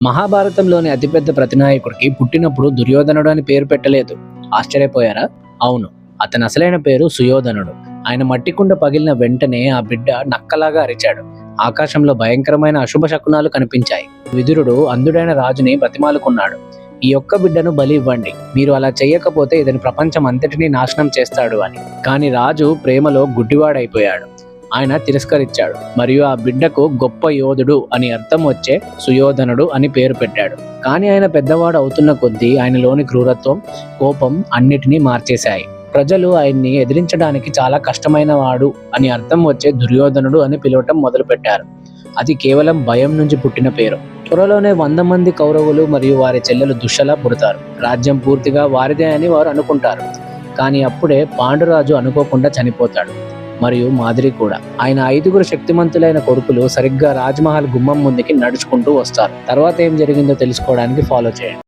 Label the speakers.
Speaker 1: మహాభారతంలోని అతిపెద్ద ప్రతినాయకుడికి పుట్టినప్పుడు దుర్యోధనుడు అని పేరు పెట్టలేదు. ఆశ్చర్యపోయారా? అవును, అతని అసలైన పేరు సుయోధనుడు. ఆయన మట్టికుండ పగిలిన వెంటనే ఆ బిడ్డ నక్కలాగా అరిచాడు. ఆకాశంలో భయంకరమైన అశుభ శకునాలు కనిపించాయి. విదురుడు అంధుడైన రాజుని బతిమాలుకున్నాడు. ఈ ఒక్క బిడ్డను బలి ఇవ్వండి, మీరు అలా చెయ్యకపోతే ఇతని ప్రపంచం అంతటినీ నాశనం చేస్తాడు అని. కానీ రాజు ప్రేమలో గుడ్డివాడైపోయాడు. ఆయన తిరస్కరించాడు మరియు ఆ బిడ్డకు గొప్ప యోధుడు అని అర్థం వచ్చే సుయోధనుడు అని పేరు పెట్టాడు. కానీ ఆయన పెద్దవాడు అవుతున్న కొద్దీ ఆయనలోని క్రూరత్వం, కోపం అన్నిటినీ మార్చేశాయి. ప్రజలు ఆయన్ని ఎదిరించడానికి చాలా కష్టమైన వాడు అని అర్థం వచ్చే దుర్యోధనుడు అని పిలవటం మొదలుపెట్టారు. అది కేవలం భయం నుంచి పుట్టిన పేరు. త్వరలోనే 100 మంది కౌరవులు మరియు వారి చెల్లెలు దుశ్శలా పుడతారు. రాజ్యం పూర్తిగా వారిదే అని వారు అనుకుంటారు. కానీ అప్పుడే పాండురాజు అనుకోకుండా చనిపోతాడు, మరియు మాదిరి కూడా. ఆయన 5గురు శక్తిమంతులైన కొడుకులు సరిగ్గా రాజ్మహల్ గుమ్మం ముందుకి నడుచుకుంటూ వస్తారు. తర్వాత ఏం జరిగిందో తెలుసుకోవడానికి ఫాలో చేయండి.